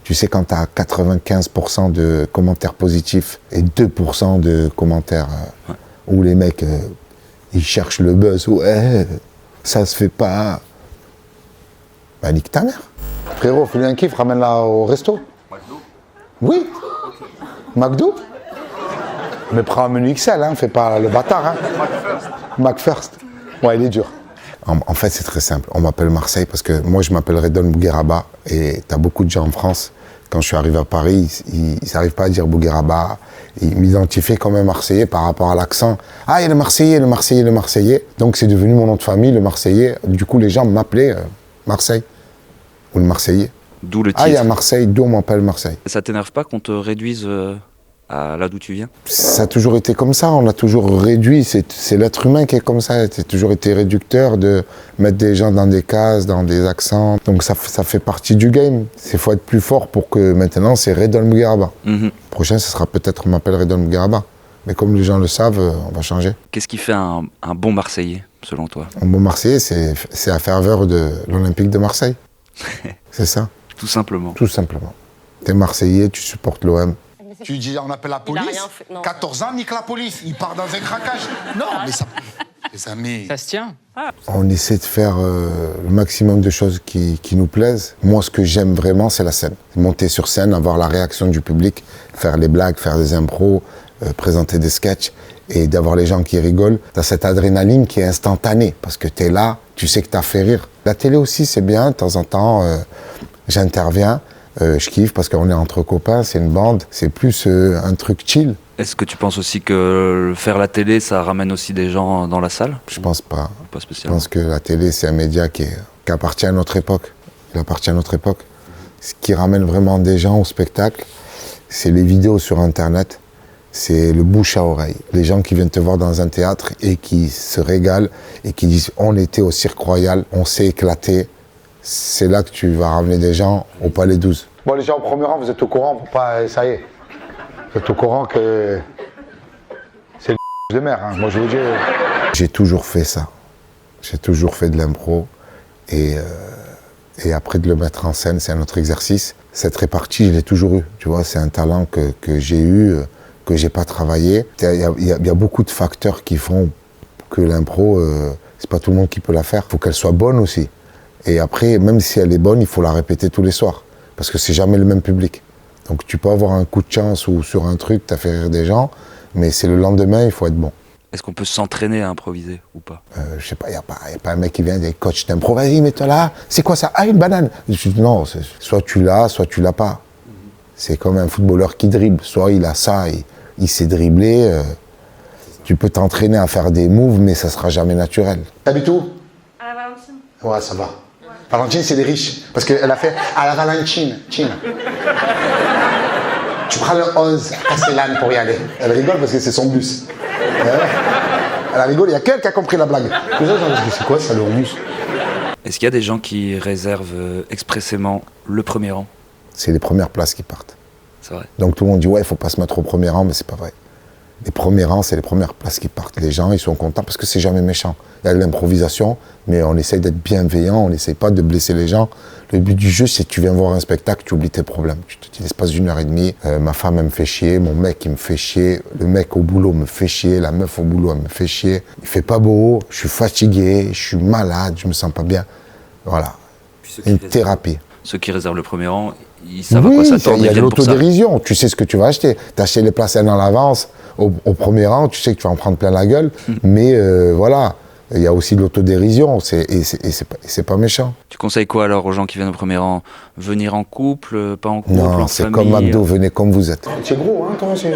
Tu sais, quand tu as 95% de commentaires positifs et 2% de commentaires où les mecs, ils cherchent le buzz, ouais, ça se fait pas. Bah, nique ta mère. Frérot, fais-lui un kiff, ramène-la au resto. McDo? Oui. McDo? Mais prends un menu XL, hein, fais pas le bâtard. Hein. McFirst. Ouais, il est dur. En fait, c'est très simple. On m'appelle Marseille parce que moi, je m'appelle Redon Bougueraba et tu as beaucoup de gens en France. Quand je suis arrivé à Paris, ils n'arrivent pas à dire Bougueraba. Ils m'identifiaient comme un Marseillais par rapport à l'accent. Ah, il y a le Marseillais, le Marseillais, le Marseillais. Donc, c'est devenu mon nom de famille, le Marseillais. Du coup, les gens m'appelaient Marseille ou le Marseillais. D'où le titre. Ah, il y a Marseille, d'où on m'appelle Marseille. Ça t'énerve pas qu'on te réduise à là d'où tu viens? Ça a toujours été comme ça, on a toujours réduit, c'est l'être humain qui est comme ça, c'est toujours été réducteur de mettre des gens dans des cases, dans des accents, donc ça fait partie du game. Il faut être plus fort pour que maintenant c'est Redon Bougueraba. Prochain, ce sera peut-être on m'appelle Redon Bougueraba, mais comme les gens le savent, on va changer. Qu'est-ce qui fait un bon Marseillais, selon toi? Un bon Marseillais, c'est la ferveur de l'Olympique de Marseille, c'est ça. Tout simplement. Tout simplement. T'es Marseillais, tu supportes l'OM. Tu dis on appelle la police, 14 ans, nique la police, il part dans un craquage. Non, mais ça... Les amis... Ça se tient. On essaie de faire le maximum de choses qui nous plaisent. Moi, ce que j'aime vraiment, c'est la scène. Monter sur scène, avoir la réaction du public, faire les blagues, faire des impros, présenter des sketchs et d'avoir les gens qui rigolent. T'as cette adrénaline qui est instantanée parce que t'es là, tu sais que t'as fait rire. La télé aussi, c'est bien, de temps en temps, j'interviens. Je kiffe parce qu'on est entre copains, c'est une bande, c'est plus un truc chill. Est-ce que tu penses aussi que faire la télé, ça ramène aussi des gens dans la salle? Je pense pas. Pas Je spécialement. pense que la télé, c'est un média qui appartient à notre époque. Il appartient à notre époque. Ce qui ramène vraiment des gens au spectacle, c'est les vidéos sur Internet, c'est le bouche à oreille. Les gens qui viennent te voir dans un théâtre et qui se régalent et qui disent « on était au Cirque Royal, on s'est éclaté ». C'est là que tu vas ramener des gens au Palais 12. Bon, les gens au premier rang, vous êtes au courant, ça y est. Vous êtes au courant que c'est le de mer, hein. Moi je vous dis. J'ai toujours fait ça. J'ai toujours fait de l'impro. Et après de le mettre en scène, c'est un autre exercice. Cette répartie, je l'ai toujours eu. Tu vois, c'est un talent que j'ai eu, que j'ai pas travaillé. Il y a beaucoup de facteurs qui font que l'impro, c'est pas tout le monde qui peut la faire. Il faut qu'elle soit bonne aussi. Et après, même si elle est bonne, il faut la répéter tous les soirs. Parce que c'est jamais le même public. Donc tu peux avoir un coup de chance ou sur un truc, t'as fait rire des gens, mais c'est le lendemain, il faut être bon. Est-ce qu'on peut s'entraîner à improviser ou pas? Je sais pas, y a pas un mec qui vient, des coachs d'impro, vas-y, mets-toi là, c'est quoi ça? Ah, une banane. Je dis non, soit tu l'as pas. C'est comme un footballeur qui dribble, soit il a ça, il sait dribbler. Tu peux t'entraîner à faire des moves, mais ça sera jamais naturel. T'habites où? À la Valentine. Ouais, ça va. Valentine, c'est des riches. Parce qu'elle a fait à la Valentine. Chine. Tu prends le 11 à Castellane pour y aller. Elle rigole parce que c'est son bus. Elle rigole, il y a quelqu'un qui a compris la blague. C'est quoi ça, le bus? Est-ce qu'il y a des gens qui réservent expressément le premier rang? C'est les premières places qui partent. C'est vrai. Donc tout le monde dit ouais, il faut pas se mettre au premier rang, mais c'est pas vrai. Les premiers rangs, c'est les premières places qui partent. Les gens, ils sont contents parce que c'est jamais méchant. Il y a de l'improvisation, mais on essaye d'être bienveillant, on n'essaye pas de blesser les gens. Le but du jeu, c'est que tu viens voir un spectacle, tu oublies tes problèmes. Tu te dis, l'espace d'1h30, ma femme, elle me fait chier, mon mec, il me fait chier, le mec au boulot me fait chier, la meuf au boulot, elle me fait chier. Il fait pas beau, je suis fatigué, je suis malade, je me sens pas bien. Voilà, une thérapie. Ceux qui réservent le premier rang, ils savent à quoi s'attendre. Il y a de l'autodérision, tu sais ce que tu vas acheter. Tu as acheté les places à l'avance, au premier rang, tu sais que tu vas en prendre plein la gueule, mais voilà, il y a aussi de l'autodérision, et c'est pas méchant. Tu conseilles quoi alors aux gens qui viennent au premier rang? Venir en couple, pas en couple, non, en c'est famille? Comme McDo, venez comme vous êtes. C'est gros, hein, toi, c'est...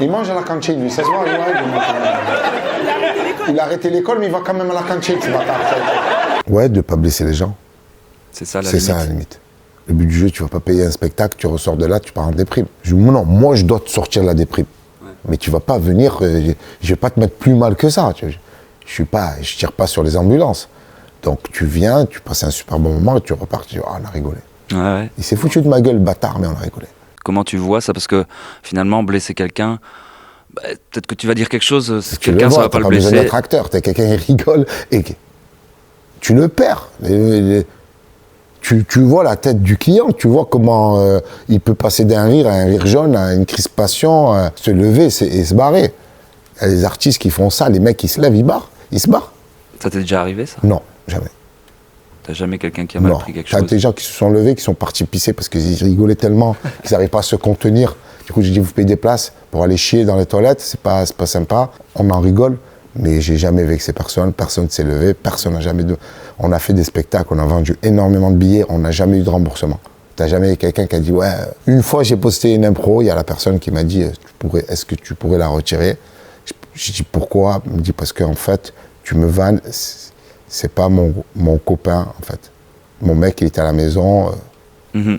Il mange à la cantine, lui, ça se voit, il a arrêté l'école, mais il va quand même à la cantine, ce bâtard. Ouais, de pas blesser les gens. C'est ça la limite. C'est ça la limite. Le but du jeu, tu vas pas payer un spectacle, tu ressors de là, tu pars en déprime. Je dis non, moi je dois te sortir de la déprime. Ouais. Mais tu vas pas venir, je vais pas te mettre plus mal que ça. Je tire pas sur les ambulances. Donc tu viens, tu passes un super bon moment et tu repars, tu dis on a rigolé. Ouais. Il s'est foutu de ma gueule, bâtard, mais on a rigolé. Comment tu vois ça? Parce que finalement, blesser quelqu'un, bah, peut-être que tu vas dire quelque chose, quelqu'un ça va pas le blesser. Tu besoin d'être acteur, t'as quelqu'un qui rigole et tu le perds. Tu vois la tête du client, tu vois comment il peut passer d'un rire à un rire jaune, à une crispation, se lever et se barrer. Il y a des artistes qui font ça, les mecs qui se lèvent, ils se barrent. Ça t'est déjà arrivé, ça? Non, jamais. T'as jamais quelqu'un qui a mal pris quelque chose? T'as des gens qui se sont levés, qui sont partis pisser parce qu'ils rigolaient tellement qu'ils n'arrivaient pas à se contenir. Du coup, j'ai dit, vous payez des places pour aller chier dans les toilettes, c'est pas sympa. On en rigole, mais j'ai jamais vexé personne ne s'est levé, personne n'a jamais... On a fait des spectacles, on a vendu énormément de billets, on n'a jamais eu de remboursement. T'as jamais eu quelqu'un qui a dit, ouais... Une fois, j'ai posté une impro, il y a la personne qui m'a dit, est-ce que tu pourrais la retirer? J'ai dit, pourquoi? Il me dit, parce qu'en fait, tu me vannes, c'est pas mon copain, en fait. Mon mec, il était à la maison...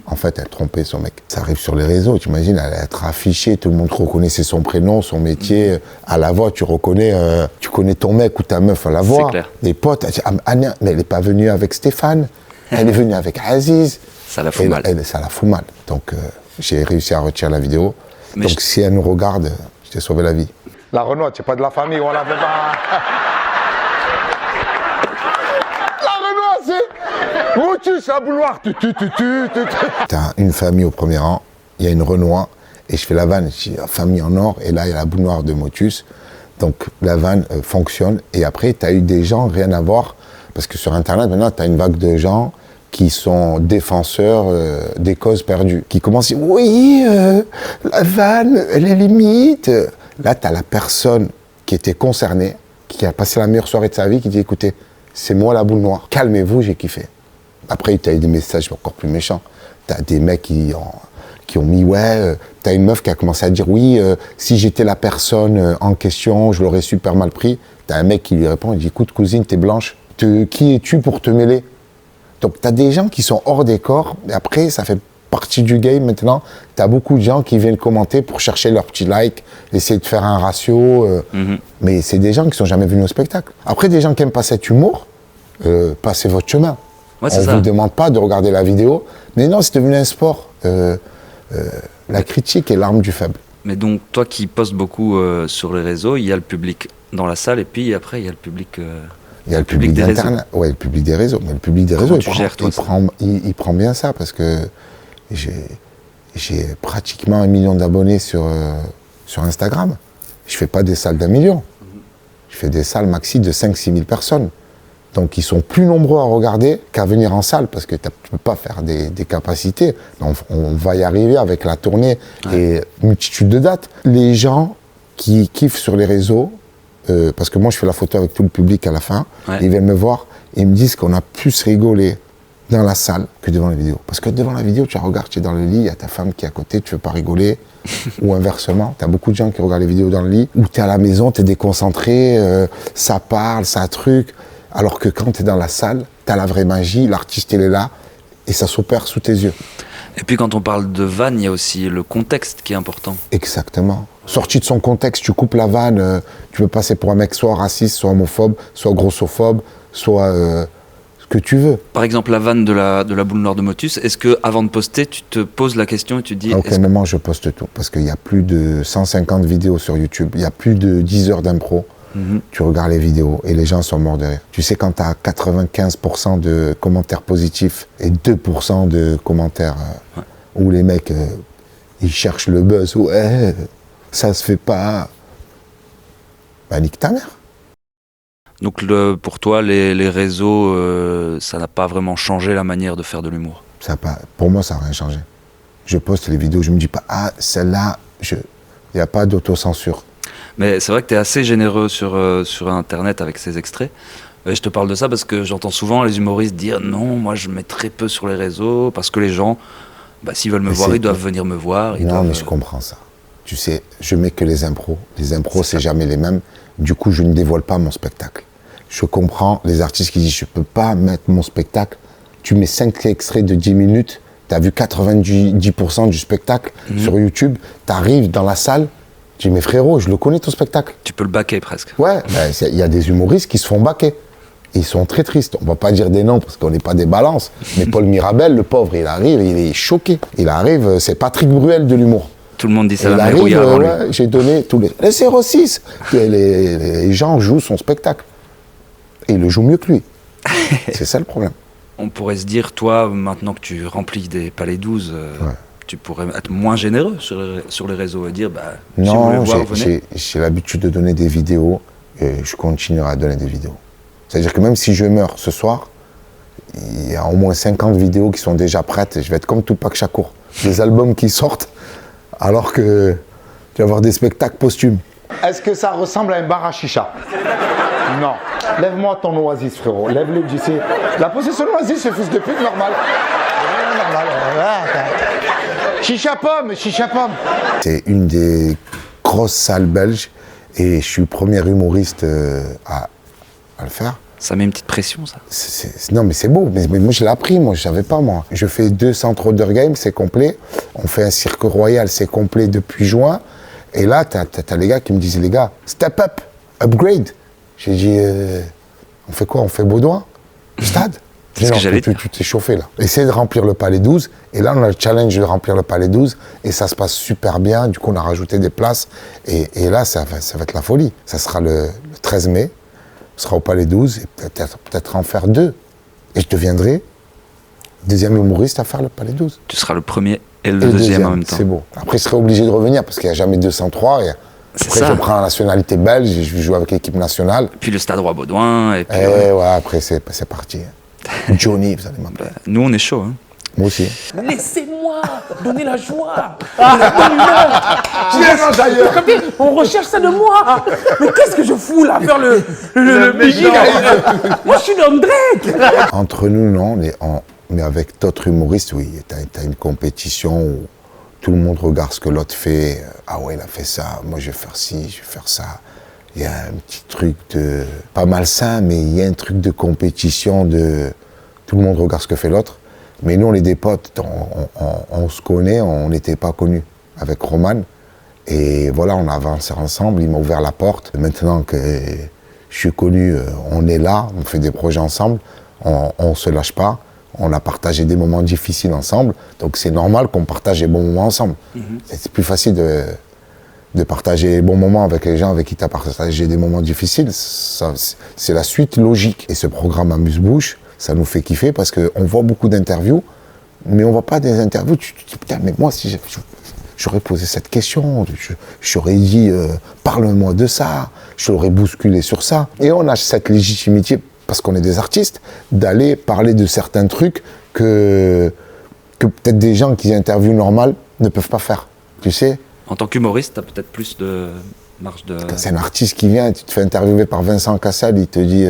En fait, elle trompait son mec. Ça arrive sur les réseaux, tu imagines, elle allait être affichée, tout le monde reconnaissait son prénom, son métier. À la voix, tu connais ton mec ou ta meuf à la voix. C'est clair. Les potes, elle dit, ah, mais elle n'est pas venue avec Stéphane, elle est venue avec Aziz. Ça la fout mal. Ça la fout mal. Donc, j'ai réussi à retirer la vidéo. Mais donc, si elle nous regarde, je t'ai sauvé la vie. La Renaud, tu n'es pas de la famille, on la fait pas. Motus à bouloir. T'as une famille au premier rang, il y a une Renoir, et je fais la vanne, je dis famille en or, et là il y a la boule noire de Motus. Donc la vanne fonctionne, et après t'as eu des gens, rien à voir, parce que sur internet maintenant t'as une vague de gens qui sont défenseurs des causes perdues, qui commencent à dire oui, la vanne, elle est limite. Là t'as la personne qui était concernée, qui a passé la meilleure soirée de sa vie, qui dit écoutez, c'est moi la boule noire, calmez-vous, j'ai kiffé. Après, tu as eu des messages encore plus méchants. Tu as des mecs qui ont mis, ouais, tu as une meuf qui a commencé à dire, oui, si j'étais la personne en question, je l'aurais super mal pris. Tu as un mec qui lui répond, il dit, écoute, cousine, t'es blanche, qui es-tu pour te mêler? Donc, tu as des gens qui sont hors des corps, et après, ça fait partie du game maintenant. Tu as beaucoup de gens qui viennent commenter pour chercher leur petit like, essayer de faire un ratio, mais c'est des gens qui sont jamais venus au spectacle. Après, des gens qui n'aiment pas cet humour, passez votre chemin. Ouais, on ne vous demande pas de regarder la vidéo, mais non, c'est devenu un sport. La critique est l'arme du faible. Mais donc, toi qui postes beaucoup sur les réseaux, il y a le public dans la salle, et puis après, il y a le public... il y a le public d'Internet, ouais, le public des réseaux. Mais le public des réseaux, il prend bien ça, parce que j'ai pratiquement 1 million d'abonnés sur Instagram. Je ne fais pas des salles d'1 million. Je fais des salles maxi de 5-6 000 personnes. Donc ils sont plus nombreux à regarder qu'à venir en salle, parce que tu ne peux pas faire des capacités. Donc, on va y arriver avec la tournée et multitude de dates. Les gens qui kiffent sur les réseaux, parce que moi je fais la photo avec tout le public à la fin, ils viennent me voir et ils me disent qu'on a plus rigolé dans la salle que devant la vidéo. Parce que devant la vidéo, tu regardes, tu es dans le lit, il y a ta femme qui est à côté, tu ne veux pas rigoler. Ou inversement, tu as beaucoup de gens qui regardent les vidéos dans le lit, ou tu es à la maison, tu es déconcentré, ça parle, ça truc. Alors que quand tu es dans la salle, tu as la vraie magie, l'artiste il est là, et ça s'opère sous tes yeux. Et puis quand on parle de vanne, il y a aussi le contexte qui est important. Exactement. Sorti de son contexte, tu coupes la vanne, tu peux passer pour un mec soit raciste, soit homophobe, soit grossophobe, soit ce que tu veux. Par exemple, la vanne de la boule noire de Motus, est-ce que avant de poster, tu te poses la question et tu te dis... À aucun moment je poste tout, parce qu'il y a plus de 150 vidéos sur YouTube, il y a plus de 10 heures d'impro. Tu regardes les vidéos et les gens sont morts de rire. Tu sais, quand tu as 95% de commentaires positifs et 2% de commentaires où les mecs, ils cherchent le buzz, ouais, ça se fait pas, bah nique ta mère. Donc pour toi, les réseaux, ça n'a pas vraiment changé la manière de faire de l'humour? Pour moi, ça n'a rien changé. Je poste les vidéos, je me dis pas, ah, celle-là, il n'y a pas d'autocensure. Mais c'est vrai que tu es assez généreux sur Internet avec ces extraits. Je te parle de ça parce que j'entends souvent les humoristes dire non, moi je mets très peu sur les réseaux parce que les gens, s'ils veulent me voir, ils doivent venir me voir. Mais je comprends ça. Tu sais, je mets que les impros. Les impros, c'est jamais les mêmes. Du coup, je ne dévoile pas mon spectacle. Je comprends les artistes qui disent je ne peux pas mettre mon spectacle. Tu mets 5 extraits de 10 minutes, tu as vu 90% du spectacle sur YouTube, tu arrives dans la salle. Je dis, mais frérot, je le connais ton spectacle. Tu peux le baquer presque. Ouais, il y a des humoristes qui se font baquer. Ils sont très tristes. On ne va pas dire des noms parce qu'on n'est pas des balances. Mais Paul Mirabel, le pauvre, il arrive, il est choqué. Il arrive, c'est Patrick Bruel de l'humour. Tout le monde dit ça. Il arrive, j'ai donné tous les 06. Les gens jouent son spectacle. Et il le joue mieux que lui. C'est ça le problème. on pourrait se dire, toi, maintenant que tu remplis des Palais 12, tu pourrais être moins généreux sur les réseaux et dire, si vous voulez Non, voir, venez. j'ai l'habitude de donner des vidéos et je continuerai à donner des vidéos. C'est-à-dire que même si je meurs ce soir, il y a au moins 50 vidéos qui sont déjà prêtes. Je vais être comme Tupac Shakur. Des albums qui sortent alors que tu vas avoir des spectacles posthumes. Est-ce que ça ressemble à un bar à chicha? Non. Lève-moi ton oasis, frérot. Lève-le, tu sais. La position oasis, ce fils de pute, normal. Normal. Chicha pomme. C'est une des grosses salles belges et je suis le premier humoriste à le faire. Ça met une petite pression, ça. Non, mais c'est beau. Mais moi, je l'ai appris, moi, je savais pas, moi. Je fais 2 centres Games, c'est complet. On fait un cirque royal, c'est complet depuis juin. Et là, t'as les gars qui me disent, les gars, step up, upgrade. J'ai dit, on fait quoi? On fait Baudouin? Stade? C'est ce que j'allais dire. Tu t'es chauffé, là. Essaye de remplir le Palais 12. Et là, on a le challenge de remplir le Palais 12. Et ça se passe super bien. Du coup, on a rajouté des places. Et là, ça va être la folie. Ça sera le 13 mai. On sera au Palais 12 et peut-être en faire 2. Et je deviendrai deuxième humoriste à faire le Palais 12. Tu seras le premier et le deuxième en même temps. C'est beau. Après, je serai obligé de revenir parce qu'il n'y a jamais 203. Et après, je prends la nationalité belge et je joue avec l'équipe nationale. Puis le Stade Roi Baudouin. Et puis, après, c'est parti. Johnny, vous allez m'appeler. Nous, on est chaud. Hein. Moi aussi. Laissez-moi donner la joie, la bonne humeur. On recherche ça de moi. Mais qu'est-ce que je fous là, faire le Moi, je suis l'homme Drake. Entre nous, non, mais avec d'autres humoristes, oui. T'as une compétition où tout le monde regarde ce que l'autre fait. Ah ouais, il a fait ça. Moi, je vais faire ci, je vais faire ça. Il y a un petit truc de... Pas malsain, mais il y a un truc de compétition de... Tout le monde regarde ce que fait l'autre. Mais nous, on est des potes, on se connaît, on n'était pas connus avec Roman. Et voilà, on a avancé ensemble, il m'a ouvert la porte. Maintenant que je suis connu, on est là, on fait des projets ensemble, on ne se lâche pas. On a partagé des moments difficiles ensemble, donc c'est normal qu'on partage des bons moments ensemble. C'est plus facile de partager les bons moments avec les gens avec qui tu as partagé des moments difficiles. C'est la suite logique. Et ce programme Amuse-Bouche, ça nous fait kiffer parce qu'on voit beaucoup d'interviews, mais on voit pas des interviews. Tu te dis, putain, mais moi, si j'aurais posé cette question, j'aurais dit, parle-moi de ça, je l'aurais bousculé sur ça. Et on a cette légitimité, parce qu'on est des artistes, d'aller parler de certains trucs que peut-être des gens qui interviewent normal ne peuvent pas faire, tu sais. En tant qu'humoriste, tu as peut-être plus de marge de... Quand c'est un artiste qui vient, tu te fais interviewer par Vincent Cassel, il te dit,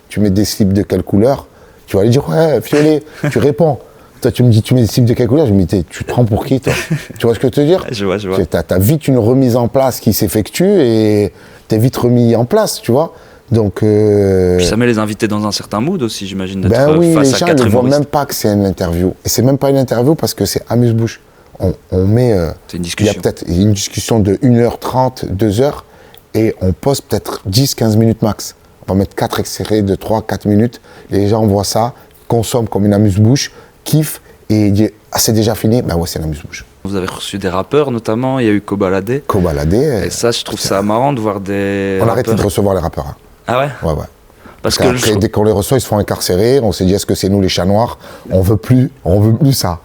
tu mets des slips de quelle couleur? Tu vas lui dire, ouais, violet. Tu réponds. Toi, tu me dis, tu mets des slips de quelle couleur? Je me dis, tu te prends pour qui, toi? Tu vois ce que je veux te dire? Je vois. T'as vite une remise en place qui s'effectue et t'es vite remis en place, tu vois? Donc. Puis ça met les invités dans un certain mood aussi, j'imagine, d'être face à 4 humoristes. Les gens ne voient même pas que c'est une interview. Et c'est même pas une interview parce que c'est Amuse-Bouche. On met. C'est une discussion. Il y a peut-être une discussion de 1h30, 2h, et on poste peut-être 10-15 minutes max. On va mettre 4 extraits de 3-4 minutes. Les gens voient ça, consomment comme une amuse-bouche, kiffent et disent « Ah, c'est déjà fini ?» Ben ouais, c'est une amuse-bouche. Vous avez reçu des rappeurs notamment, il y a eu Kobalade. Kobalade. Et ça, je trouve ça marrant de voir des On a arrêté de recevoir les rappeurs. Hein. Ah ouais? Ouais. Parce qu'après, dès qu'on les reçoit, ils se font incarcérer. On s'est dit « Est-ce que c'est nous les chats noirs ?» On veut plus ça.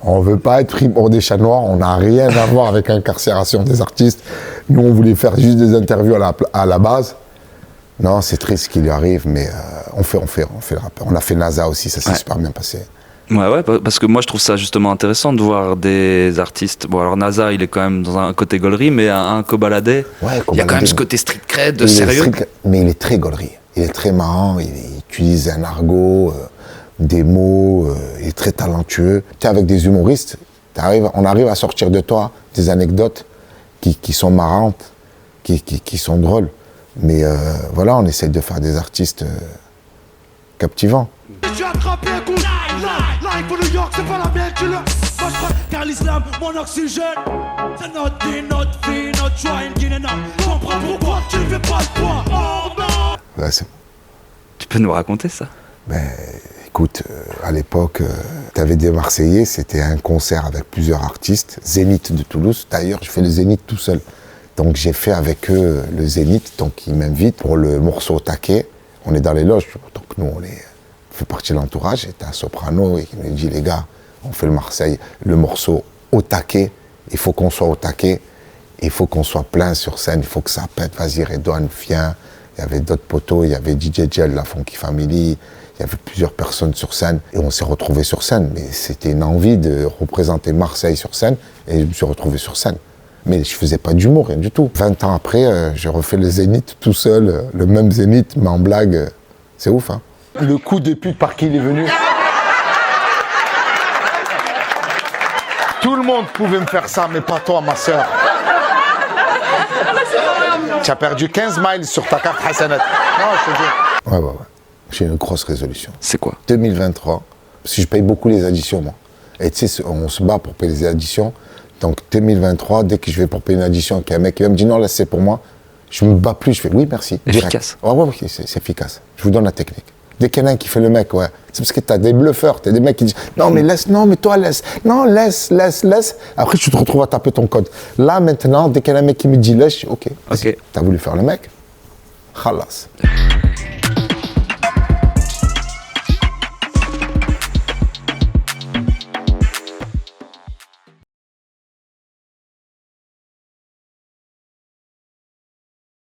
On veut pas être pris pour des chats noirs. On n'a rien à voir avec l'incarcération des artistes. Nous, on voulait faire juste des interviews à la base. Non, c'est triste ce qui lui arrive, mais on fait le rappeur. On a fait NASA aussi, ça s'est super bien passé. Ouais, parce que moi je trouve ça justement intéressant de voir des artistes. Bon, alors NASA, il est quand même dans un côté gaulerie, mais un Kobalade, il y a quand même ce côté street cred, sérieux. Mais il est très gaulerie. Il est très marrant, il utilise un argot, des mots, il est très talentueux. Tu es avec des humoristes, on arrive à sortir de toi des anecdotes qui sont marrantes, qui sont drôles. Mais voilà, on essaie de faire des artistes captivants. Tu as attrapé un coup, live pour New York, c'est pas la mienne, tu le... Moi je crois car l'islam, mon oxygène. C'est notre vie, notre vie, notre joie, une Guinée. Comprends pourquoi tu ne fais pas le poids. Oh non. Ouais, tu peux nous raconter ça? Ben, écoute, à l'époque, t'avais des Marseillais, c'était un concert avec plusieurs artistes, Zénith de Toulouse. D'ailleurs, je fais le Zénith tout seul. Donc j'ai fait avec eux le Zénith, donc ils m'invitent pour le morceau Taquet. On est dans les loges, donc nous on fait fait partie de l'entourage, j'étais un soprano, et il me dit, les gars, on fait le Marseille, le morceau au taquet, il faut qu'on soit au taquet, il faut qu'on soit plein sur scène, il faut que ça pète, vas-y Redouane, viens. Il y avait d'autres poteaux, il y avait DJ Gel, la Funky Family, il y avait plusieurs personnes sur scène, et on s'est retrouvés sur scène, mais c'était une envie de représenter Marseille sur scène, et je me suis retrouvé sur scène. Mais je faisais pas d'humour, rien du tout. 20 ans après, j'ai refait le Zénith tout seul, le même Zénith, mais en blague, c'est ouf, hein. Le coup de pute par qui il est venu. Tout le monde pouvait me faire ça, mais pas toi, ma soeur. Tu as perdu 15 miles sur ta carte Hassanat. Non, je te dis. Ouais. J'ai une grosse résolution. C'est quoi? 2023, parce que je paye beaucoup les additions, moi. Et tu sais, on se bat pour payer les additions. Donc 2023, dès que je vais pour payer une addition, qu'il y a un mec qui va me dire non, là c'est pour moi, je me bats plus, je fais oui, merci. Efficace. Ouais, c'est efficace. Je vous donne la technique. Dès qu'il y en a un qui fait le mec, ouais. C'est parce que t'as des bluffeurs, t'as des mecs qui disent non, mais laisse, non, mais toi laisse, non, laisse. Après, tu te retrouves à taper ton code. Là, maintenant, dès qu'il y en a un mec qui me dit laisse, ok. T'as voulu faire le mec, khalas.